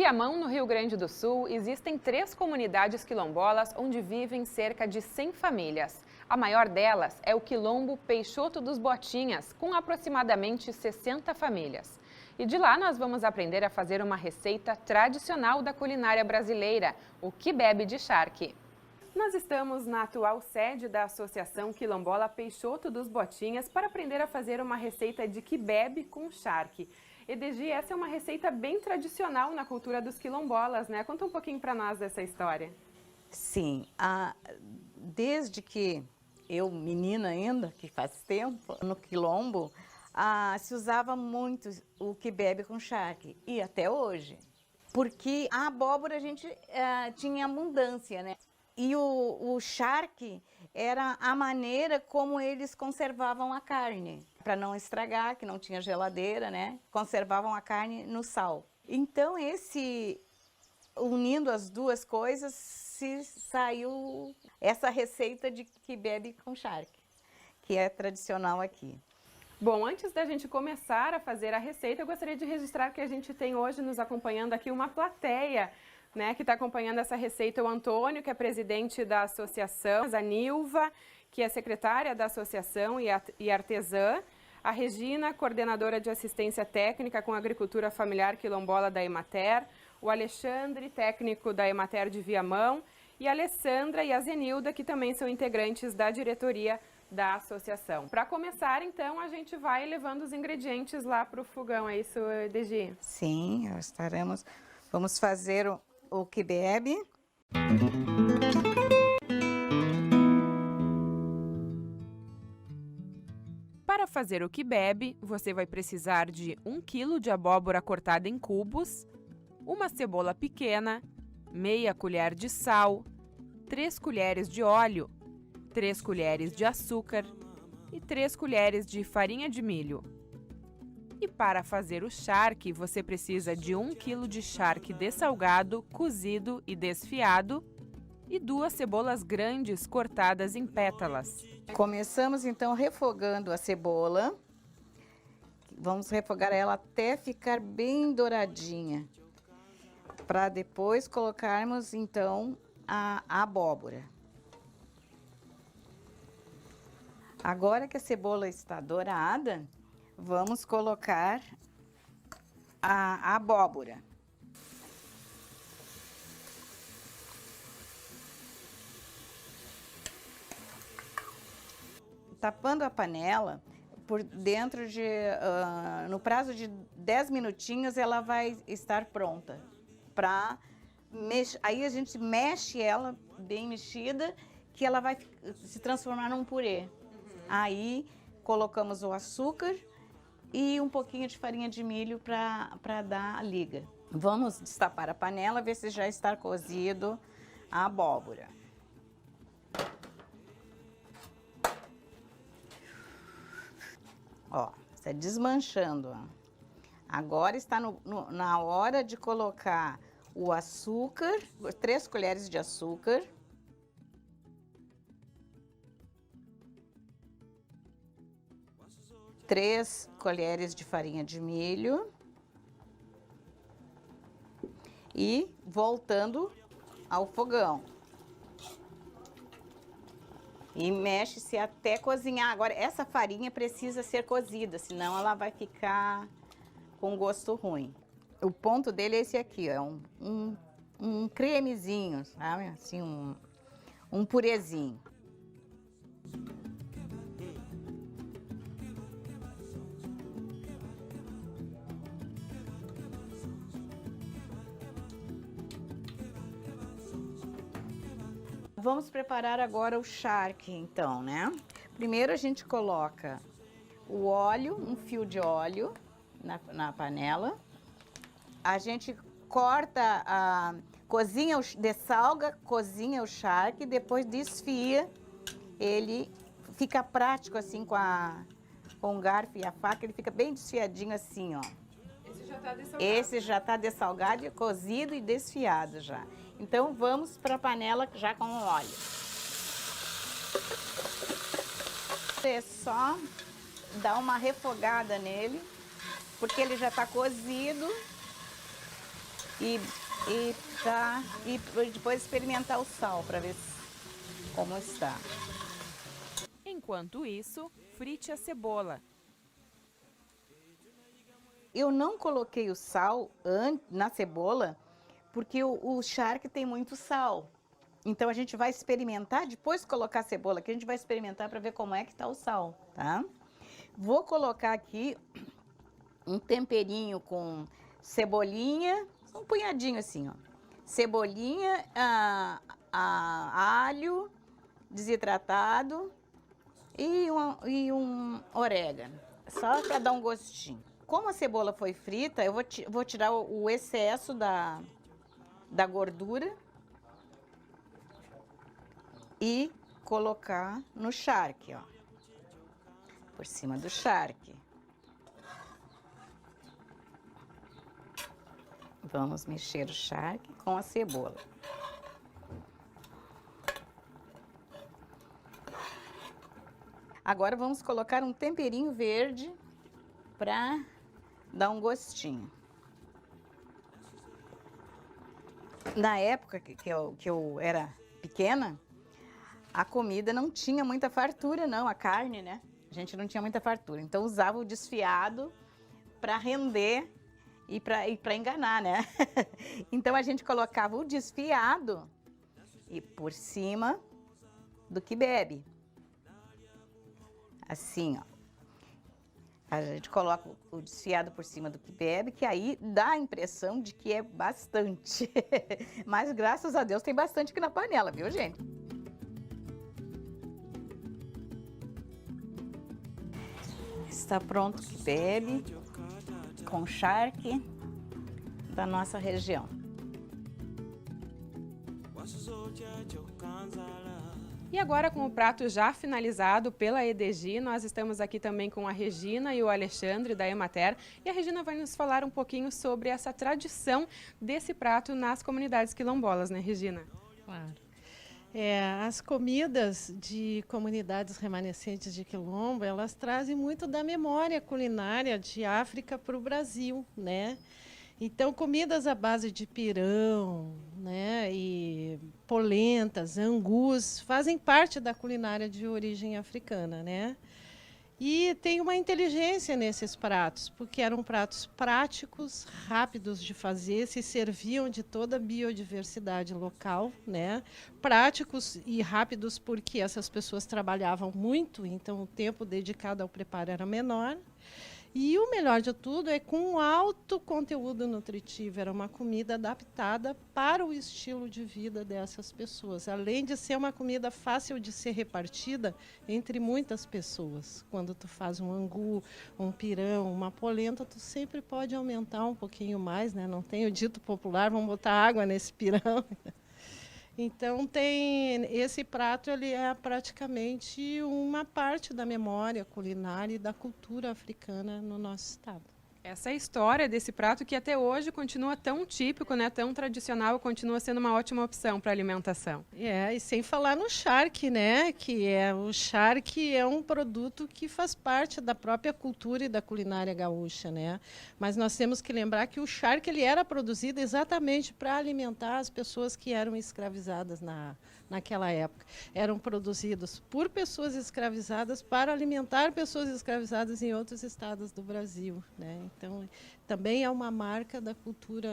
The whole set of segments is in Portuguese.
Viamão, no Rio Grande do Sul, existem 3 comunidades quilombolas onde vivem cerca de 100 famílias. A maior delas é o quilombo Peixoto dos Botinhas, com aproximadamente 60 famílias. E de lá nós vamos aprender a fazer uma receita tradicional da culinária brasileira, o quibe de charque. Nós estamos na atual sede da Associação Quilombola Peixoto dos Botinhas para aprender a fazer uma receita de quibe com charque. Edegi, essa é uma receita bem tradicional na cultura dos quilombolas, né? Conta um pouquinho para nós dessa história. Sim, desde que eu, menina ainda, que faz tempo, no quilombo, se usava muito o quibe com charque, e até hoje. Porque a abóbora a gente tinha abundância, né? E o charque era a maneira como eles conservavam a carne, para não estragar, que não tinha geladeira, né? Conservavam a carne no sal. Então, unindo as duas coisas, saiu essa receita de quibe com charque, que é tradicional aqui. Bom, antes da gente começar a fazer a receita, eu gostaria de registrar que a gente tem hoje nos acompanhando aqui uma plateia, né, que está acompanhando essa receita, o Antônio, que é presidente da associação, a Nilva, que é secretária da associação e artesã, a Regina, coordenadora de assistência técnica com agricultura familiar quilombola da Emater, o Alexandre, técnico da Emater de Viamão, e a Alessandra e a Zenilda, que também são integrantes da diretoria da associação. Para começar, então, a gente vai levando os ingredientes lá para o fogão, é isso, Edegi? Sim, vamos fazer o quibe. Para fazer o quibe, você vai precisar de 1 kg de abóbora cortada em cubos, uma cebola pequena, meia colher de sal, 3 colheres de óleo, 3 colheres de açúcar e 3 colheres de farinha de milho. E para fazer o charque, você precisa de 1 kg de charque dessalgado, cozido e desfiado e 2 cebolas grandes cortadas em pétalas. Começamos então refogando a cebola. Vamos refogar ela até ficar bem douradinha, para depois colocarmos então a abóbora. Agora que a cebola está dourada, vamos colocar a abóbora. Tapando a panela, por dentro no prazo de 10 minutinhos ela vai estar pronta. Aí a gente mexe ela bem mexida, que ela vai se transformar num purê. Aí colocamos o açúcar e um pouquinho de farinha de milho para dar a liga. Vamos destapar a panela, ver se já está cozido a abóbora. Ó, está desmanchando. Ó. Agora está na hora de colocar o açúcar, 3 colheres de açúcar. Três colheres de farinha de milho e voltando ao fogão. E mexe-se até cozinhar. Agora, essa farinha precisa ser cozida, senão ela vai ficar com gosto ruim. O ponto dele é esse aqui, ó, um cremezinho, sabe? Assim, um purezinho. Vamos preparar agora o charque, então, né? Primeiro a gente coloca o óleo, um fio de óleo na panela. A gente corta, dessalga, cozinha o charque, depois desfia. Ele fica prático assim com o garfo e a faca, ele fica bem desfiadinho assim, ó. Esse já tá dessalgado. Esse já tá dessalgado, cozido e desfiado já. Então, vamos para a panela já com o óleo. É só dar uma refogada nele, porque ele já está cozido. e depois experimentar o sal para ver como está. Enquanto isso, frite a cebola. Eu não coloquei o sal na cebola porque o charque tem muito sal. Então a gente vai experimentar, depois de colocar a cebola aqui, a gente vai experimentar para ver como é que tá o sal, tá? Vou colocar aqui um temperinho com cebolinha, um punhadinho assim, ó. Cebolinha, alho desidratado e um orégano, só para dar um gostinho. Como a cebola foi frita, eu vou tirar o excesso da gordura e colocar no charque, ó, por cima do charque. Vamos mexer o charque com a cebola. Agora vamos colocar um temperinho verde para dar um gostinho. Na época que eu era pequena, a comida não tinha muita fartura, não, a carne, né? A gente não tinha muita fartura, então usava o desfiado para render e para enganar, né? Então a gente colocava o desfiado e por cima do quibe. Assim, ó. A gente coloca o desfiado por cima do quibe, que aí dá a impressão de que é bastante. Mas graças a Deus tem bastante aqui na panela, viu, gente? Está pronto o quibe com charque da nossa região. E agora, com o prato já finalizado pela EDG, nós estamos aqui também com a Regina e o Alexandre da Emater. E a Regina vai nos falar um pouquinho sobre essa tradição desse prato nas comunidades quilombolas, né, Regina? Claro. As comidas de comunidades remanescentes de quilombo, elas trazem muito da memória culinária de África para o Brasil, né? Então, comidas à base de pirão, né, e polentas, angus, fazem parte da culinária de origem africana, né? E tem uma inteligência nesses pratos, porque eram pratos práticos, rápidos de fazer, se serviam de toda a biodiversidade local, né? Práticos e rápidos porque essas pessoas trabalhavam muito, então o tempo dedicado ao preparo era menor. E o melhor de tudo é com alto conteúdo nutritivo, era uma comida adaptada para o estilo de vida dessas pessoas, além de ser uma comida fácil de ser repartida entre muitas pessoas. Quando tu faz um angu, um pirão, uma polenta, tu sempre pode aumentar um pouquinho mais, né? Não tem o dito popular, vamos botar água nesse pirão. Então, esse prato ele é praticamente uma parte da memória culinária e da cultura africana no nosso estado. Essa é a história desse prato que até hoje continua tão típico, né, tão tradicional, continua sendo uma ótima opção para alimentação. E sem falar no charque, né, o charque é um produto que faz parte da própria cultura e da culinária gaúcha, né? Mas nós temos que lembrar que o charque ele era produzido exatamente para alimentar as pessoas que eram escravizadas naquela época. Eram produzidos por pessoas escravizadas para alimentar pessoas escravizadas em outros estados do Brasil, né? Então, também é uma marca da cultura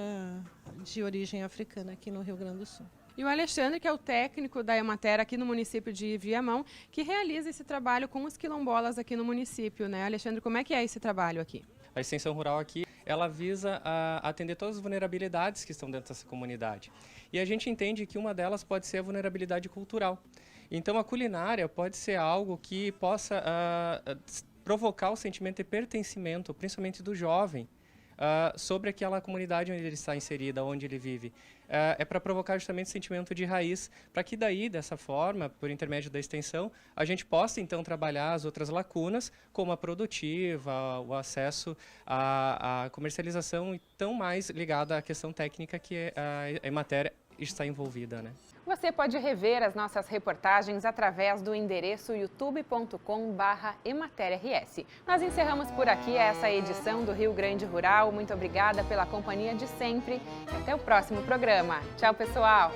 de origem africana aqui no Rio Grande do Sul. E o Alexandre, que é o técnico da Emater aqui no município de Viamão, que realiza esse trabalho com os quilombolas aqui no município, né? Alexandre, como é que é esse trabalho aqui? A extensão rural aqui, ela visa atender todas as vulnerabilidades que estão dentro dessa comunidade. E a gente entende que uma delas pode ser a vulnerabilidade cultural. Então, a culinária pode ser algo que possa provocar o sentimento de pertencimento, principalmente do jovem, sobre aquela comunidade onde ele está inserida, onde ele vive. É para provocar justamente o sentimento de raiz, para que daí, dessa forma, por intermédio da extensão, a gente possa então trabalhar as outras lacunas, como a produtiva, o acesso à comercialização, e tão mais ligada à questão técnica que a Emater está envolvida, né? Você pode rever as nossas reportagens através do endereço youtube.com/emateriaRS. Nós encerramos por aqui essa edição do Rio Grande Rural. Muito obrigada pela companhia de sempre e até o próximo programa. Tchau, pessoal!